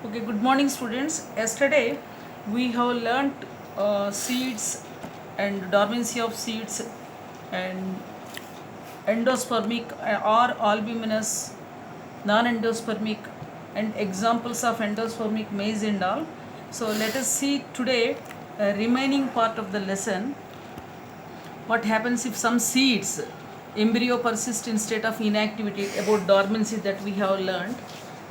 Okay, good morning, students. Yesterday we have learnt seeds and dormancy of seeds and endospermic or albuminous, non-endospermic, and examples of endospermic maize and all. So let us see today remaining part of the lesson. What happens if some seeds embryo persist in state of inactivity, about dormancy that we have learned.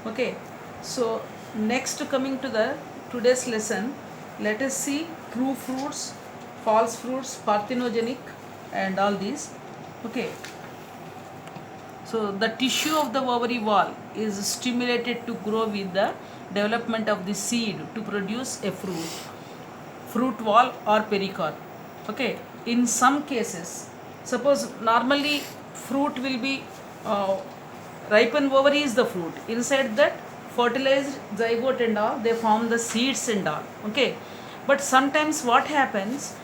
Okay, so next, coming to the today's lesson, let us see true fruits, false fruits, parthenogenic, and all these. Okay, so the tissue of the ovary wall is stimulated to grow with the development of the seed to produce a fruit wall or pericarp. Okay, in some cases, suppose normally fruit will be uh, ripened ovary is the fruit, inside that fertilized zygote and all, they form the seeds and all. Okay, but sometimes what happens,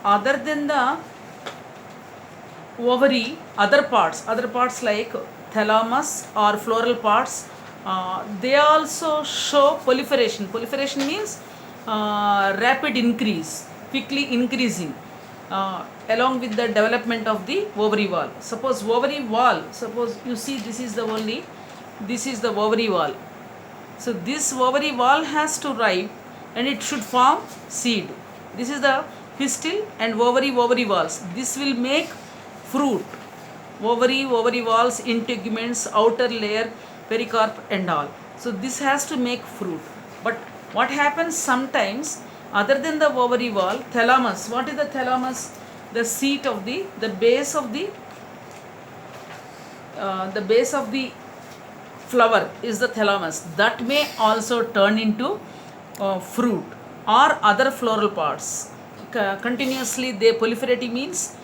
other than the ovary, other parts like thalamus or floral parts, they also show proliferation means rapid increase, quickly increasing, along with the development of the ovary wall. Suppose you see, this is the ovary wall. So this ovary wall has to ripe and it should form seed. This is the pistil and ovary walls. This will make fruit. Ovary walls, integuments, outer layer, pericarp and all. So this has to make fruit. But what happens sometimes, other than the ovary wall, thalamus. What is the thalamus? The seat of the base of the flower is the thalamus, that may also turn into fruit or other floral parts. Continuously they proliferating means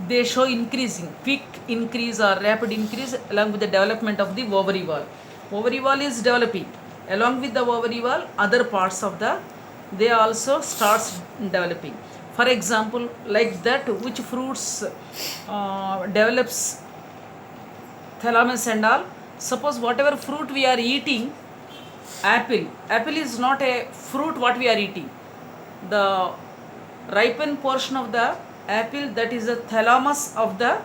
they show increasing, quick increase or rapid increase along with the development of the ovary wall. Ovary wall is developing, along with the ovary wall other parts of the, they also starts developing. For example, like that, which fruits develops thalamus and all. Suppose whatever fruit we are eating, apple is not a fruit what we are eating. The ripened portion of the apple, that is the thalamus of the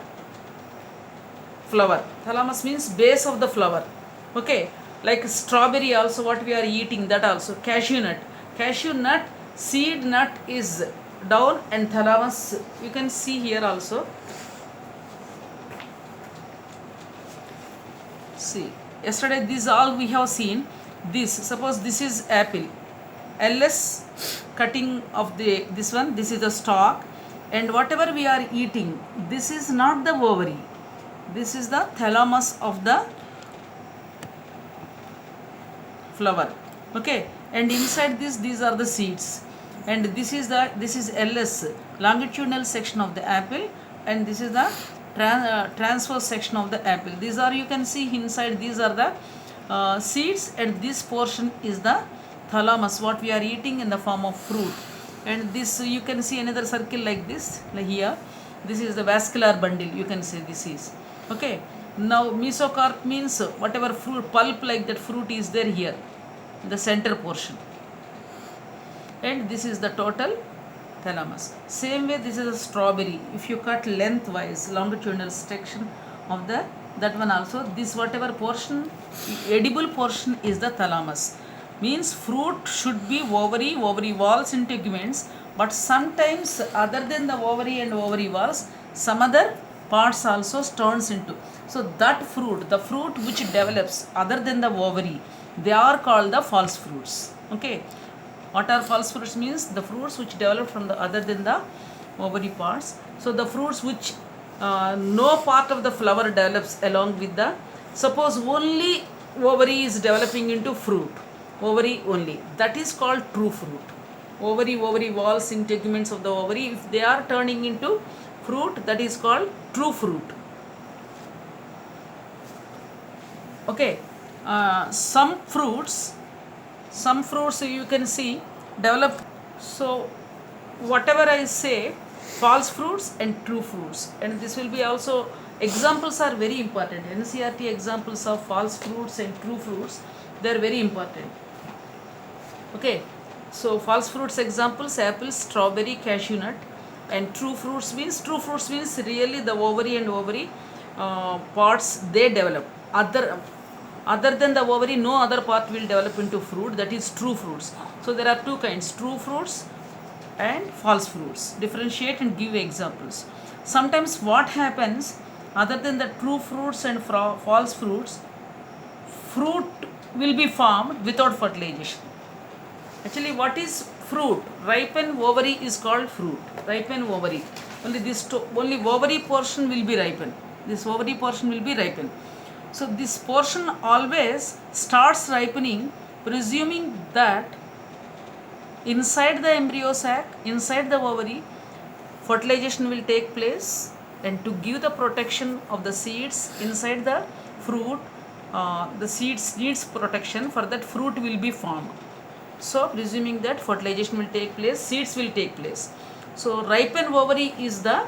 flower. Thalamus means base of the flower. Okay, like strawberry also, what we are eating, that also. Cashew nut seed nut is down and thalamus you can see here also. See, yesterday this all we have seen. This, suppose this is apple, ls cutting of the this one, this is the stalk, and whatever we are eating, this is not the ovary, this is the thalamus of the flower. Okay, and inside this, these are the seeds, and this is ls, longitudinal section of the apple, and this is the transverse section of the apple. These are, you can see inside, these are the seeds, and this portion is the thalamus what we are eating in the form of fruit. And this, you can see another circle like this, like here, this is the vascular bundle, you can say this is. Okay, now mesocarp means whatever fruit pulp like that fruit is there here, the center portion, and this is the total thalamus. Same way, this is a strawberry. If you cut lengthwise, longitudinal section of the, that one also, this whatever portion, edible portion is the thalamus. Means fruit should be ovary walls, integuments, but sometimes other than the ovary and ovary walls, some other parts also turns into. So that fruit, the fruit which develops other than the ovary, they are called the false fruits. Okay, what are false fruits? Means the fruits which develop from the other than the ovary parts. So the fruits which no part of the flower develops along with the, suppose only ovary is developing into fruit, ovary only, that is called true fruit. Ovary walls, integuments of the ovary, if they are turning into fruit, that is called true fruit. Okay, some fruits you can see develop. So whatever I say, false fruits and true fruits, and this will be also, examples are very important. NCERT examples of false fruits and true fruits, they are very important. Okay, so false fruits examples: apple, strawberry, cashew nut. And true fruits means really the ovary and ovary parts they develop. Other than the ovary, no other part will develop into fruit. That is true fruits. So there are two kinds: true fruits and false fruits. Differentiate and give examples. Sometimes what happens, other than the true fruits and false fruits, fruit will be formed without fertilization. Actually, what is fruit? Ripened ovary is called fruit. Ripened ovary. Only ovary portion will be ripened. This ovary portion will be ripened. So this portion always starts ripening, presuming that inside the embryo sac, inside the ovary, fertilization will take place, and to give the protection of the seeds inside the fruit, the seeds needs protection. For that, fruit will be formed. So presuming that fertilization will take place, seeds will take place. So ripened ovary is the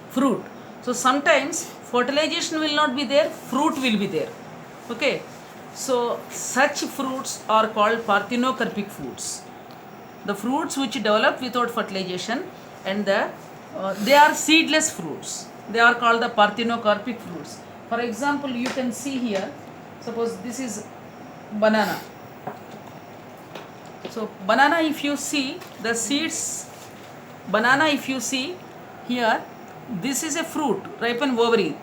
fruit. So sometimes fertilization will not be there, fruit will be there. Okay, so such fruits are called parthenocarpic fruits. The fruits which develop without fertilization, and they are seedless fruits. They are called the parthenocarpic fruits. For example, you can see here, suppose this is banana. So banana, if you see the seeds, banana, if you see here, this is a fruit, ripened ovary.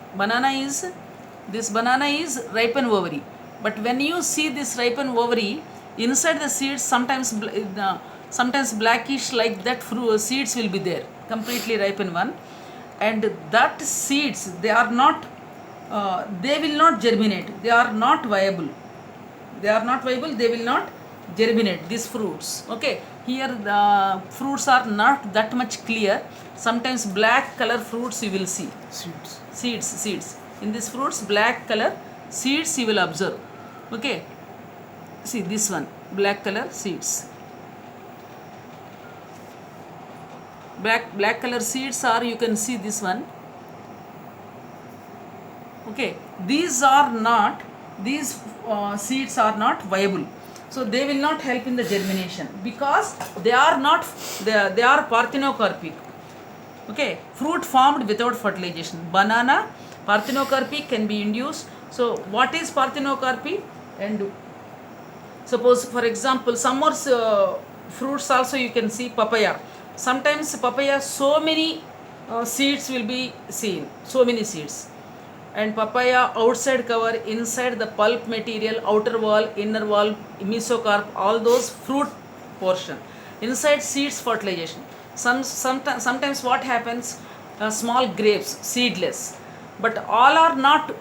This banana is ripened ovary. But when you see this ripened ovary, inside the seeds, sometimes blackish like that fruit seeds will be there, completely ripened one. And that seeds, they are not, they will not germinate. They are not viable. They will not germinate, these fruits. Okay, here the fruits are not that much clear. Sometimes black color fruits you will see. Seeds. In these fruits, black color seeds you will observe. Okay, see this one, black color seeds. Black color seeds are, you can see this one. Okay, these seeds are not viable. So they will not help in the germination because they are parthenocarpic. Okay, fruit formed without fertilization. Banana, parthenocarpy can be induced. So what is parthenocarpy? And suppose, for example, some more fruits also you can see. Papaya. Sometimes papaya, so many seeds will be seen. So many seeds. And papaya outside cover, inside the pulp material, outer wall, inner wall, mesocarp, all those fruit portion. Inside seeds, fertilization. Sometimes what happens, small grapes, seedless, but all are not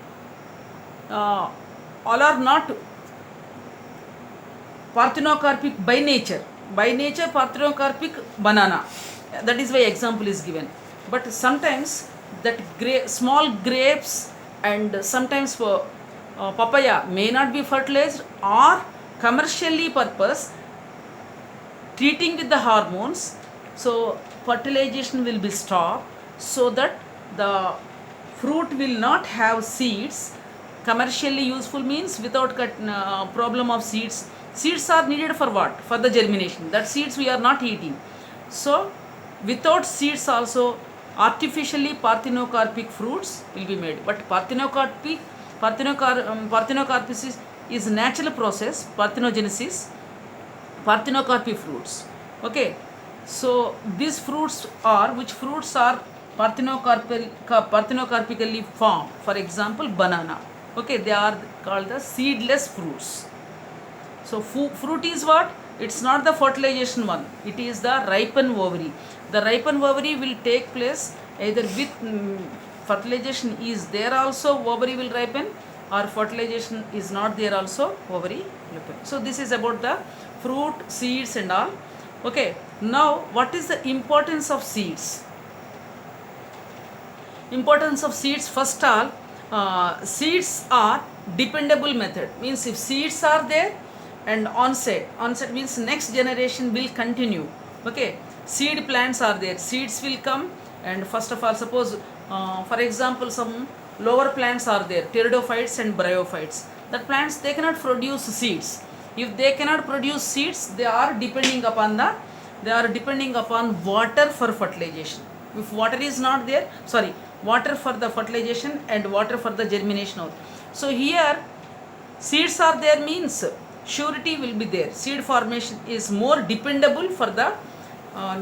parthenocarpic by nature. By nature, parthenocarpic banana. That is why example is given. But sometimes that small grapes and sometimes for papaya may not be fertilized, or commercially purpose treating with the hormones. So fertilization will be stopped so that the fruit will not have seeds. Commercially useful means without problem of seeds. Seeds are needed for what? For the germination. That seeds we are not eating. So without seeds also, artificially parthenocarpic fruits will be made. But parthenocarpy is natural process, parthenogenesis, parthenocarpy fruits. Okay, so these fruits are, which fruits are parthenocarpically formed? For example, banana. Okay, they are called the seedless fruits. So fruit is what? It's not the fertilization one. It is the ripened ovary. The ripened ovary will take place either with fertilization is there also, ovary will ripen, or fertilization is not there also, ovary will ripen. So this is about the fruit, seeds and all. Okay, now what is the importance of seeds? Importance of seeds, first all, seeds are dependable method. Means if seeds are there, and onset means next generation will continue. Okay, seed plants are there, seeds will come. And first of all, suppose for example, some lower plants are there, pteridophytes and bryophytes. That plants, they cannot produce seeds. If they cannot produce seeds, they are depending upon water for fertilization. If water is not there, sorry, water for the fertilization and water for the germination also. So here seeds are there means surety will be there. Seed formation is more dependable for the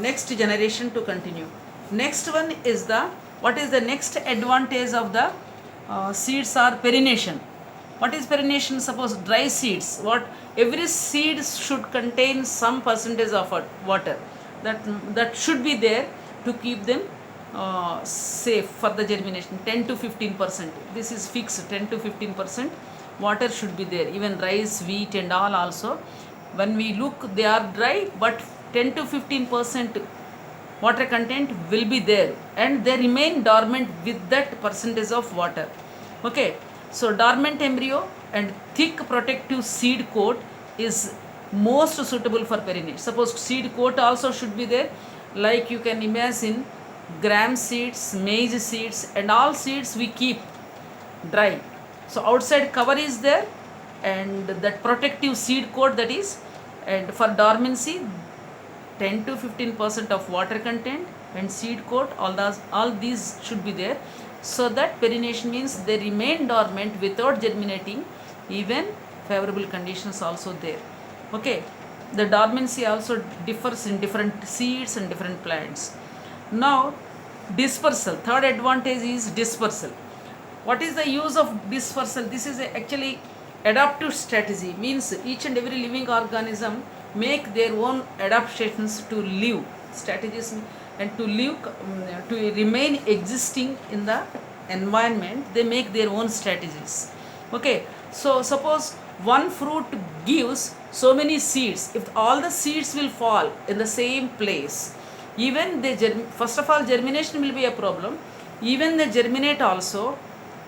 next generation to continue. Next one is the, what is the next advantage of the seeds are perennation. What is perennation? Suppose dry seeds, what every seed should contain some percentage of water that should be there to keep them safe for the germination. 10 to 15%, this is fixed. 10 to 15% water should be there. Even rice, wheat and all also, when we look, they are dry, but 10 to 15% water content will be there, and they remain dormant with that percentage of water. Okay, so dormant embryo and thick protective seed coat is most suitable for perennation. Suppose seed coat also should be there, like you can imagine gram seeds, maize seeds and all seeds we keep dry. So outside cover is there and that protective seed coat, that is, and for dormancy 10 to 15% of water content and seed coat, all these should be there, so that perennation means they remain dormant without germinating, even favorable conditions also there. Okay, the dormancy also differs in different seeds and different plants. Now dispersal, third advantage is dispersal. What is the use of dispersal? This is actually adaptive strategy, means each and every living organism make their own adaptations to live, strategies, and to live, to remain existing in the environment. They make their own strategies. Okay, so suppose one fruit gives so many seeds. If all the seeds will fall in the same place, even they first of all germination will be a problem. Even they germinate also,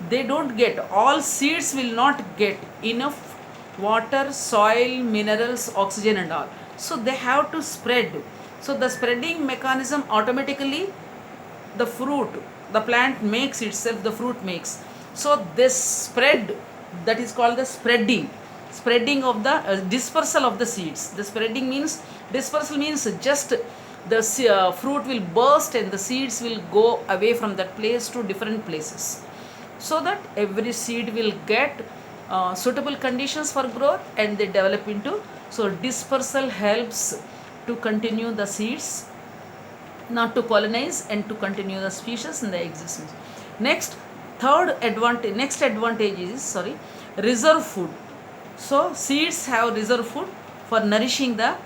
they don't get, all seeds will not get enough water, soil, minerals, oxygen and all. So they have to spread. So the spreading mechanism, automatically the fruit, the plant makes itself, the fruit makes. So this spread, that is called the spreading of the dispersal of the seeds. The spreading means, dispersal means just the fruit will burst and the seeds will go away from that place to different places, so that every seed will get suitable conditions for growth and they develop into. So dispersal helps to continue the seeds, not to colonize, and to continue the species in the existence. Next advantage is reserve food. So seeds have reserve food for nourishing the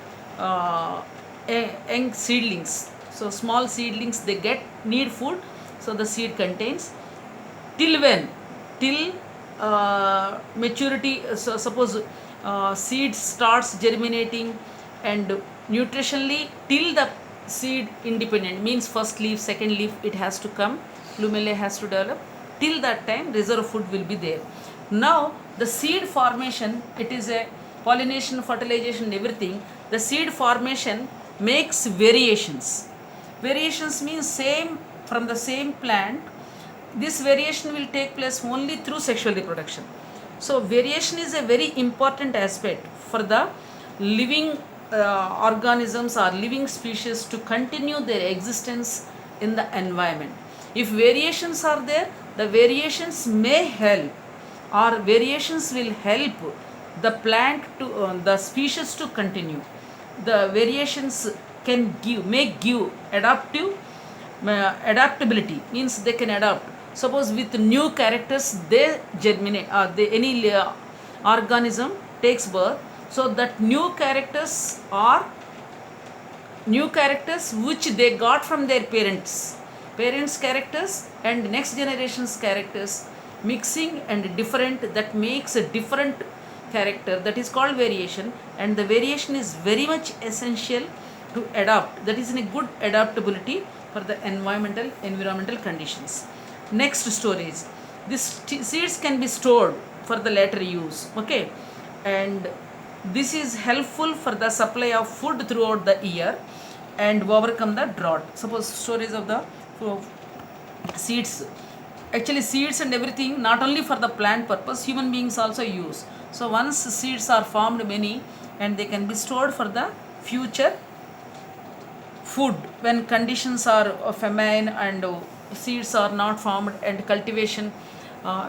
young seedlings. So small seedlings, they need food, so the seed contains. Till when? Till maturity. So suppose seed starts germinating and nutritionally, till the seed independent, means first leaf, second leaf, it has to come, plumella has to develop. Till that time reserve food will be there. Now the seed formation, it is a pollination, fertilization, everything. The seed formation makes variations. Variations means same, from the same plant. This variation will take place only through sexual reproduction. So variation is a very important aspect for the living organisms or living species to continue their existence in the environment. If variations are there, the variations may help, or variations will help the plant to the species to continue. The variations can give adaptability, means they can adapt. Suppose with new characters they germinate, any organism takes birth, so that new characters which they got from their parents characters and next generation's characters mixing and different, that makes a different character, that is called variation. And the variation is very much essential to adapt, that is in a good adaptability for the environmental conditions. Next, storage. These seeds can be stored for the later use. Okay, and this is helpful for the supply of food throughout the year and overcome the drought. Suppose storage of the seeds, actually seeds and everything, not only for the plant purpose, human beings also use. So once seeds are formed many, and they can be stored for the future food when conditions are famine and seeds are not formed and cultivation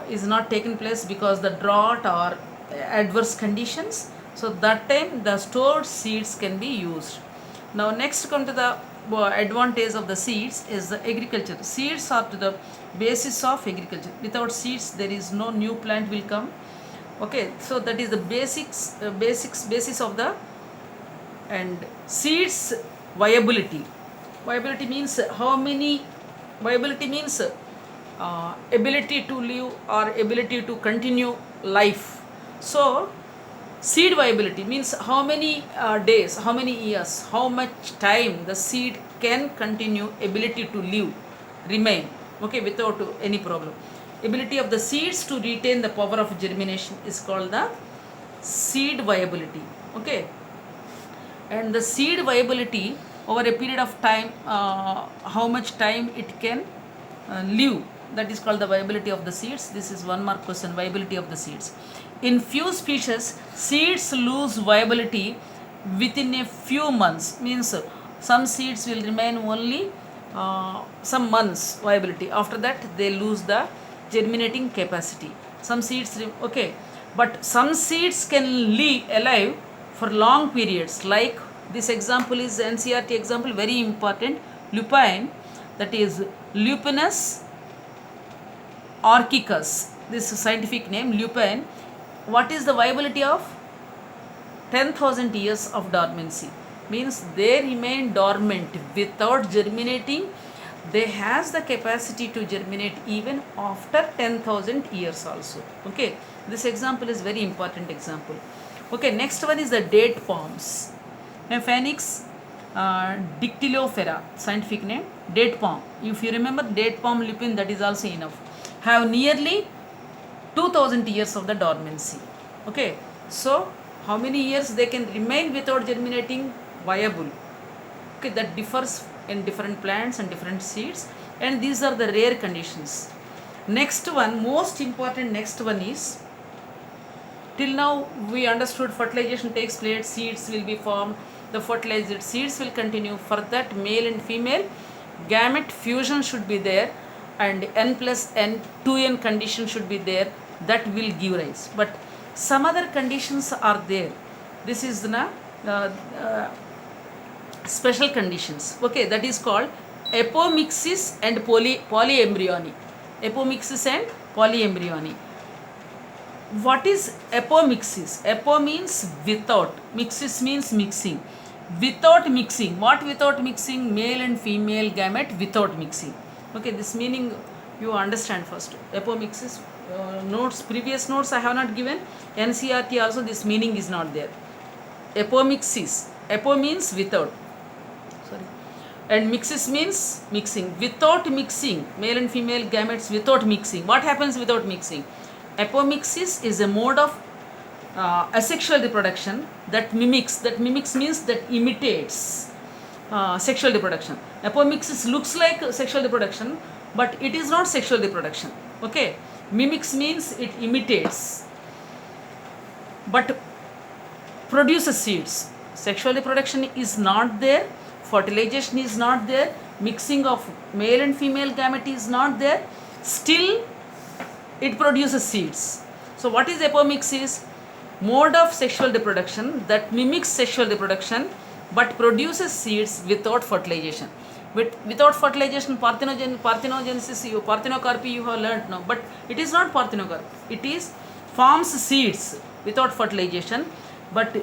is not taken place because the drought or adverse conditions. So that time the stored seeds can be used. Now next come to the advantage of the seeds is the agriculture. Seeds are to the basis of agriculture. Without seeds there is no new plant will come. Okay, so that is the basis of the. And seeds viability. Viability means how many. Viability means ability to live or ability to continue life. So seed viability means how many days, how many years, how much time the seed can continue ability to live, remain, okay, without any problem. Ability of the seeds to retain the power of germination is called the seed viability. Okay, and the seed viability over a period of time, how much time it can live, that is called the viability of the seeds. This is one mark question, viability of the seeds. In few species seeds lose viability within a few months, means some seeds will remain only some months viability, after that they lose the germinating capacity. Some seeds okay, but some seeds can live alive for long periods, like this example is NCERT example, very important. Lupine, that is Lupinus orchicus, this scientific name lupine. What is the viability of 10,000 years of dormancy, means they remain dormant without germinating. They has the capacity to germinate even after 10,000 years also. Okay, this example is very important example. Okay, next one is the date palms. Phoenix dictylofera, scientific name, date palm. If you remember date palm lupine, that is also enough. Have nearly 2000 years of the dormancy. Okay, so how many years they can remain without germinating viable? Okay, that differs in different plants and different seeds, and these are the rare conditions. Next one, most important next one is, till now we understood fertilization takes place, seeds will be formed, the fertilized seeds will continue. For that male and female gamete fusion should be there, and n plus n 2n condition should be there, that will give rise. But some other conditions are there. This is the special conditions. Okay, that is called apomixis and polyembryony. Apomixis and polyembryony. What is apomixis? Apo means without, mixis means mixing. Without mixing, what without mixing? Male and female gamete without mixing. Okay, this meaning you understand first. Apomixis notes, previous notes I have not given. NCERT also this meaning is not there. Apomixis, apo means without, sorry, and mixis means mixing. Without mixing, male and female gametes without mixing. What happens without mixing? Apomixis is a mode of asexual reproduction that mimics. That mimics means that imitates sexual reproduction. Apomixis looks like sexual reproduction, but it is not sexual reproduction. Okay, mimics means it imitates, but produces seeds. Sexual reproduction is not there, fertilization is not there, mixing of male and female gamete is not there, still it produces seeds. So what is apomixis? Mode of sexual reproduction that mimics sexual reproduction but produces seeds without fertilization. Without fertilization, parthenogenesis, parthenocarpy you have learnt now, but it is not parthenocarpy. It is forms seeds without fertilization, but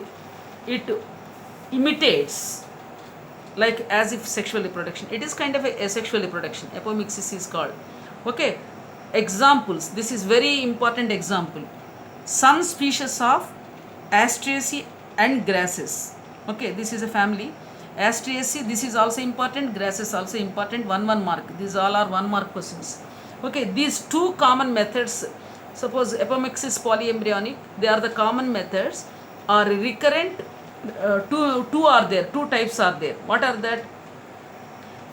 it imitates like as if sexual reproduction. It is kind of a asexual reproduction. Apomixis is called. Okay, examples. This is very important example. Some species of Asteraceae and grasses. Okay, this is a family. Asteraceae, this is also important. Grasses also important. One mark. These all are 1 mark questions. Okay, these two common methods. Suppose apomixis polyembryonic, they are the common methods. Are recurrent. Two are there. Two types are there. What are that?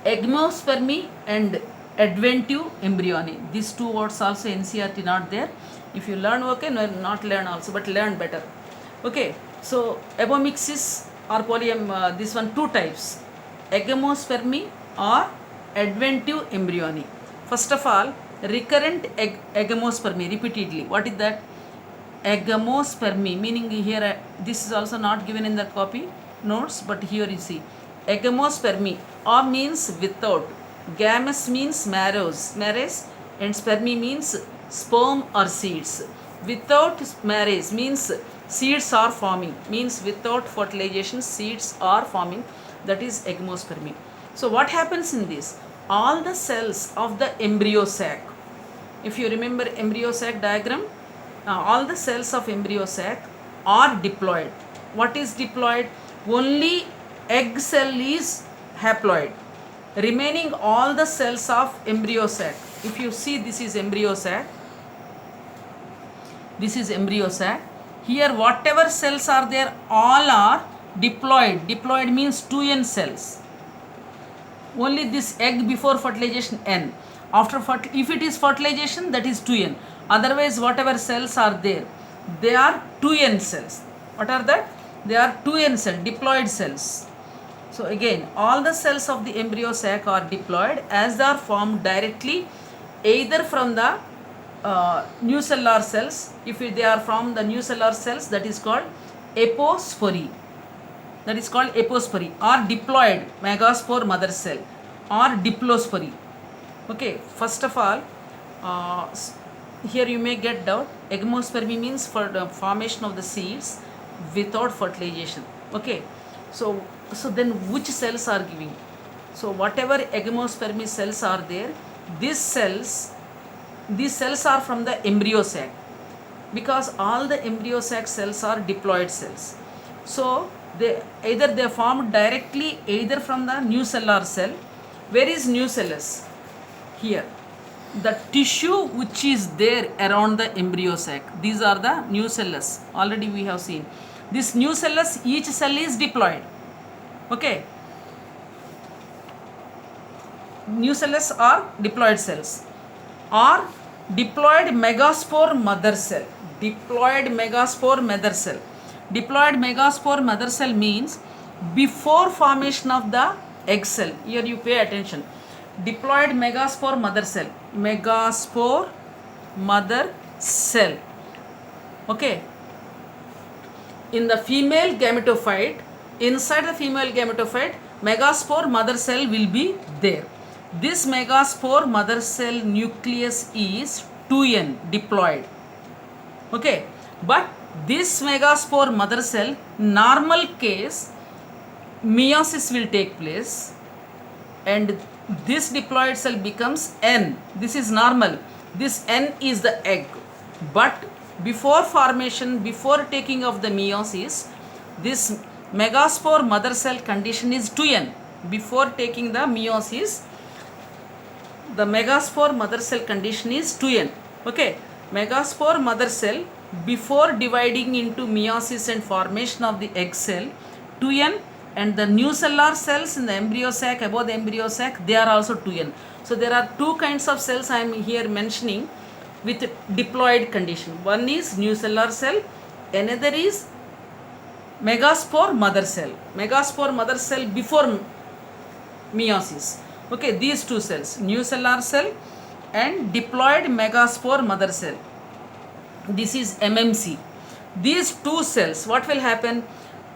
Egmospermy and adventive embryony. These two words also NCERT not there. If you learn, okay, no, not learn also, but learn better. Okay, so apomixis or this one two types, agamospermy or adventive embryony. First of all, recurrent agamospermy repeatedly. What is that? Agamospermy, meaning here this is also not given in the copy notes, but here you see agamospermy, or means without, gamous means marrows, and spermy means sperm or seeds. Without marriage means seeds are forming, means without fertilization seeds are forming, that is agamospermy. So what happens in this? All the cells of the embryo sac, if you remember embryo sac diagram, all the cells of embryo sac are diploid. What is diploid? Only egg cell is haploid. Remaining all the cells of embryo sac. If you see, this is embryo sac. This is embryo sac. Here whatever cells are there, all are diploid. Diploid means 2n cells. Only this egg before fertilization n. After if it is fertilization, that is 2n. Otherwise whatever cells are there, they are 2n cells. What are that? They are 2n cells, diploid cells. So again, all the cells of the embryo sac are diploid, as they are formed directly either from the nucellular cells. If they are from the nucellular cells, that is called apospory. That is called apospory, or diploid megaspore mother cell, or diplospory. Okay, first of all, here you may get doubt. Agamospermy means for the formation of the seeds without fertilization. Okay, so then which cells are giving? So whatever agamospermy cells are there, these cells are from the embryo sac, because all the embryo sac cells are diploid cells. So they are formed directly either from the nucellular cell. Where is nucellus? Here, the tissue which is there around the embryo sac, these are the nucellus. Already we have seen this nucellus, each cell is diploid. Okay, nucellus are diploid cells, or diploid megaspore mother cell. Diploid megaspore mother cell. Diploid megaspore mother cell means before formation of the egg cell. Here you pay attention. Diploid megaspore mother cell. Megaspore mother cell. Okay. In the female gametophyte, inside the female gametophyte, megaspore mother cell will be there. This megaspore mother cell nucleus is 2n, diploid. Okay, but this megaspore mother cell, normal case, meiosis will take place, and this diploid cell becomes n. This is normal. This n is the egg. But before formation, before taking of the meiosis, this megaspore mother cell condition is 2n. Before taking the meiosis, the megaspore mother cell condition is 2n. Okay, megaspore mother cell before dividing into meiosis and formation of the egg cell, 2n, and the nucellular cells in the embryo sac, above the embryo sac, they are also 2n. So there are two kinds of cells I am here mentioning with diploid condition. One is nucellular cell, another is megaspore mother cell. Megaspore mother cell before meiosis. Okay, these two cells, nucellular cell and diploid megaspore mother cell. This is MMC. These two cells, what will happen?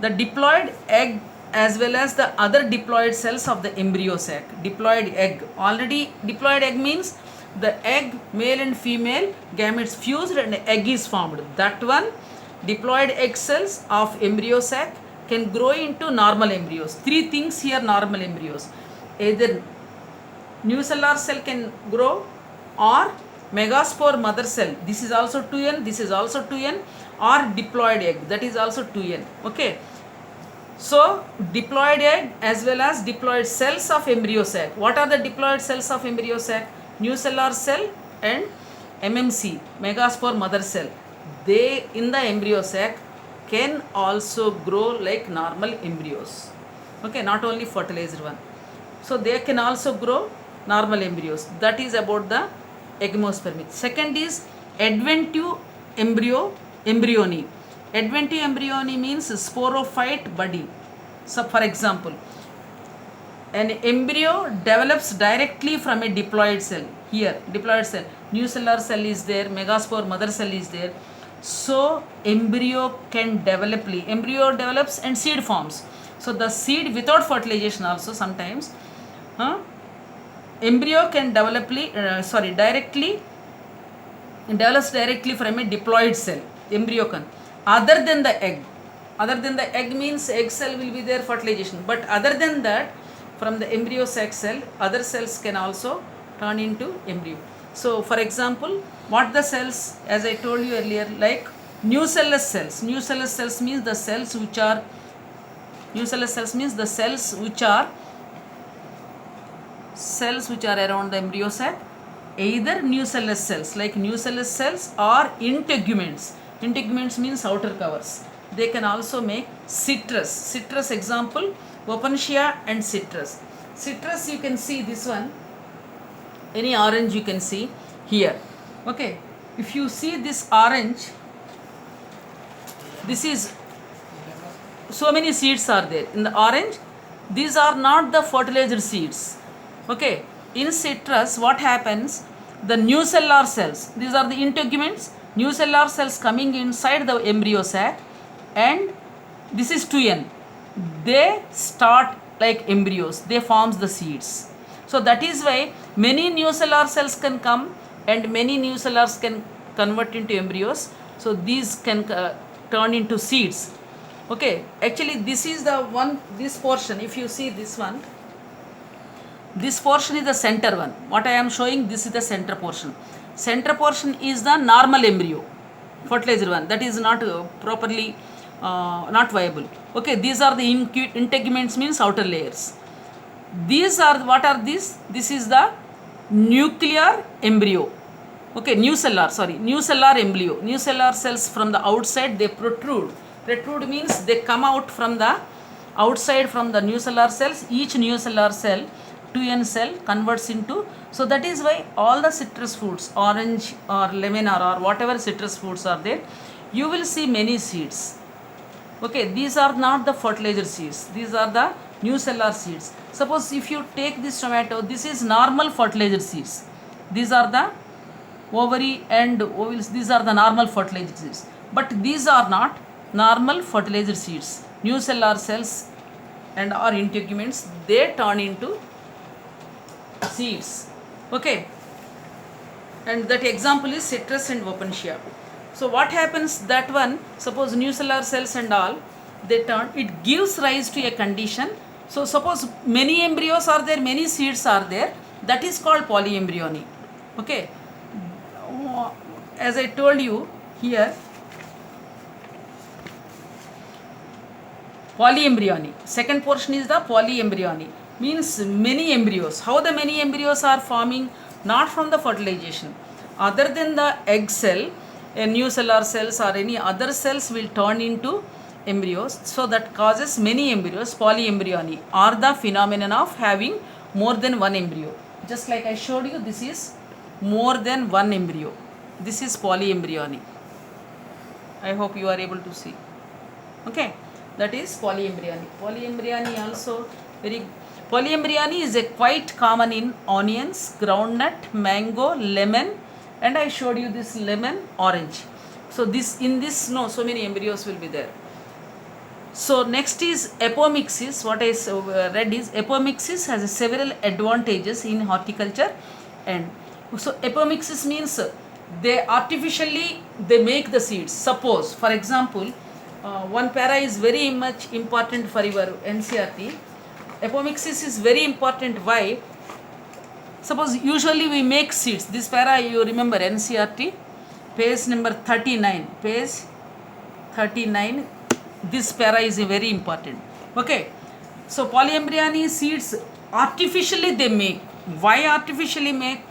The diploid egg as well as the other diploid cells of the embryo sac. Diploid egg. Already diploid egg means the egg, male and female gametes fused and egg is formed. That one, diploid egg cells of embryo sac can grow into normal embryos. Three things here, normal embryos. Either nucellular cell can grow, or megaspore mother cell, this is also 2n, this is also 2n, or diploid egg, that is also 2n. Okay, so diploid egg as well as diploid cells of embryo sac. What are the diploid cells of embryo sac? Nucellular cell and MMC, megaspore mother cell. They in the embryo sac can also grow like normal embryos. Okay, not only fertilized one. So they can also grow normal embryos. That is about the agamospermy. Second is adventive embryony. Adventivo embryony means sporophyte body. So for example, an embryo develops directly from a diploid cell. Here, diploid cell, nucellar cell is there, megaspore mother cell is there. So embryo can embryo develops and seed forms. So the seed without fertilization also sometimes, embryo can directly develops directly from a diploid cell. Embryo can, other than the egg means egg cell will be there, fertilization, but other than that, from the embryo sac cell, other cells can also turn into embryo. So for example, what the cells, as I told you earlier, like nucellus cells. Nucellus cells means the cells which are around the embryo sac, either nucellus cells like nucellus cells or integuments. Integuments means outer covers. They can also make citrus. Citrus example, Opuntia and citrus. Citrus, you can see this one, any orange you can see here. Okay, if you see this orange, this is, so many seeds are there in the orange. These are not the fertilizer seeds. Okay, in citrus what happens, the nucellar cells, these are the integuments, nucellar cells coming inside the embryo sac, and this is 2n. They start like embryos, they forms the seeds. So that is why many nucellar cells can come and many nucellars can convert into embryos. So these can turn into seeds. Okay, actually this is the one, this portion, if you see this one, this portion is the center one. What I am showing, this is the center portion. Center portion is the normal embryo, fertilizer one, that is not properly not viable. Okay, these are the integuments means outer layers. These are, what are these? This is the nuclear embryo. Okay, nucellar embryo. Nucellar cells from the outside, they protrude. Protrude means they come out from the outside from the nucellar cells. Each nucellar cell, 2n cell, converts into, so that is why all the citrus fruits, orange or lemon or whatever citrus fruits are there, you will see many seeds. Okay, these are not the fertilizer seeds, these are the nucellar seeds. Suppose if you take this tomato, this is normal fertilizer seeds. These are the ovary and ovules, these are the normal fertilizer seeds. But these are not normal fertilizer seeds. Nucellar cells and or integuments, they turn into seeds. Okay, and that example is citrus and Opuntia. So what happens, that one, suppose nucellar cells and all, they turn, it gives rise to a condition. So suppose many embryos are there, many seeds are there, that is called polyembryony. Okay, as I told you here, polyembryony, second portion is the polyembryony, means many embryos. How the many embryos are forming? Not from the fertilization, other than the egg cell, nucellar cells or any other cells will turn into embryos. So that causes many embryos. Polyembryony or the phenomenon of having more than one embryo. Just like I showed you, this is more than one embryo. This is polyembryony. I hope you are able to see. Okay, that is polyembryony. Polyembryony also polyembryony is a quite common in onions, groundnut, mango, lemon, and I showed you this lemon, orange. So so many embryos will be there. So next is apomixis. What I read is apomixis has several advantages in horticulture, and so apomixis means they artificially make the seeds. Suppose, for example, one para is very much important for your NCERT. Apomixis is very important. Why? Suppose usually we make seeds. This para you remember NCERT, page number 39. Page 39. This para is very important. Okay. So polyembryony seeds artificially they make. Why artificially make?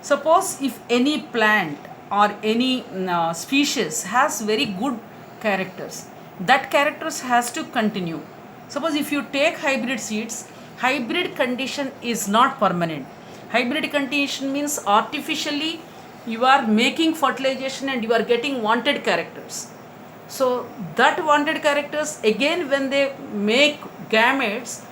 Suppose if any plant or any species has very good characters, that characters has to continue. Suppose if you take hybrid seeds, hybrid condition is not permanent. Hybrid condition means artificially you are making fertilization and you are getting wanted characters. So that wanted characters, again when they make gametes,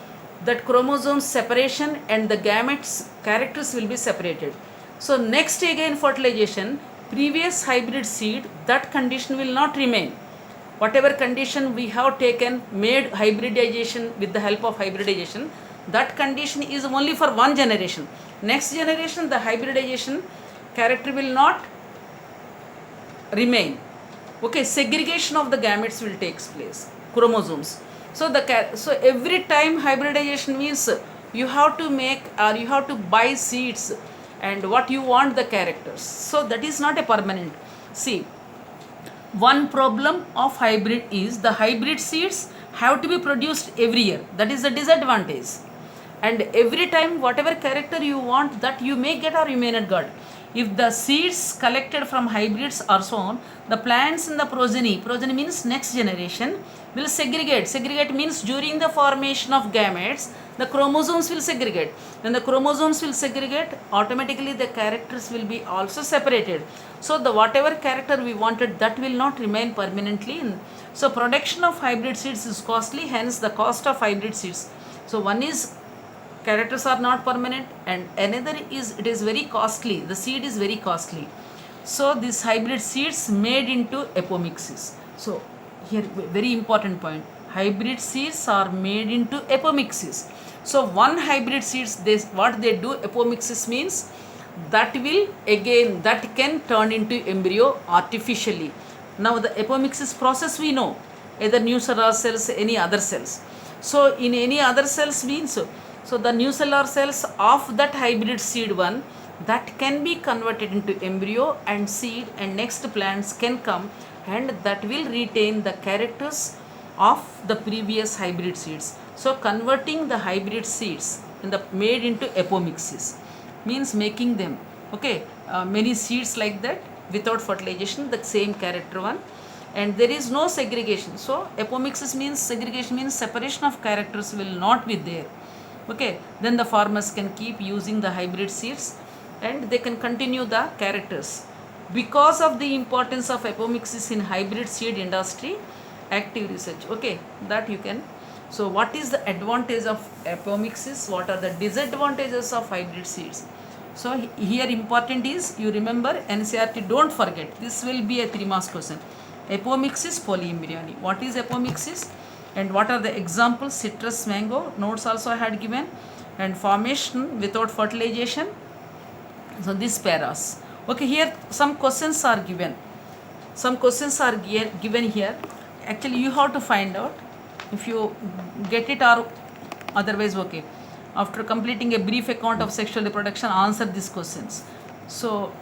that chromosomes separation and the gametes characters will be separated. So next again fertilization, previous hybrid seed, that condition will not remain. Whatever condition we have taken, made hybridization with the help of hybridization, that condition is only for one generation. Next generation, the hybridization character will not remain. Okay, segregation of the gametes will take place, chromosomes. So so every time hybridization means you have to make or you have to buy seeds and what you want the characters. So that is not a permanent. See, one problem of hybrid is the hybrid seeds have to be produced every year. That is the disadvantage. And every time whatever character you want, that you may get or you may not get. If the seeds collected from hybrids are sown, the plants in the progeny means next generation, will segregate. Segregate means during the formation of gametes, the chromosomes will segregate. When the chromosomes will segregate, automatically the characters will be also separated. So the whatever character we wanted, that will not remain permanently. So production of hybrid seeds is costly, hence the cost of hybrid seeds. So one is characters are not permanent, and another is it is very costly. The seed is very costly. So these hybrid seeds made into apomixis. So here very important point, hybrid seeds are made into apomixis. So one hybrid seeds, what they do, apomixis means that will again, that can turn into embryo artificially. Now the apomixis process we know, either nucellular cells, any other cells. So in any other cells means, so the nucellular cells of that hybrid seed one, that can be converted into embryo and seed, and next plants can come and that will retain the characters of the previous hybrid seeds. So converting the hybrid seeds in the made into apomixis means making them, okay, many seeds like that without fertilization, the same character one, and there is no segregation. So apomixis means segregation, means separation of characters will not be there. Okay, then the farmers can keep using the hybrid seeds and they can continue the characters. Because of the importance of apomixis in hybrid seed industry, active research, okay, that you can. So what is the advantage of apomixis? What are the disadvantages of hybrid seeds? So here important is, you remember NCERT, don't forget, this will be a 3 marks question. Apomixis, polyembryony. What is apomixis? And what are the examples? Citrus, mango, notes also I had given, and formation without fertilization. So these paras. Okay, here some questions are given. Some questions are given here. Actually you have to find out if you get it or otherwise, okay. After completing a brief account of sexual reproduction, answer these questions. So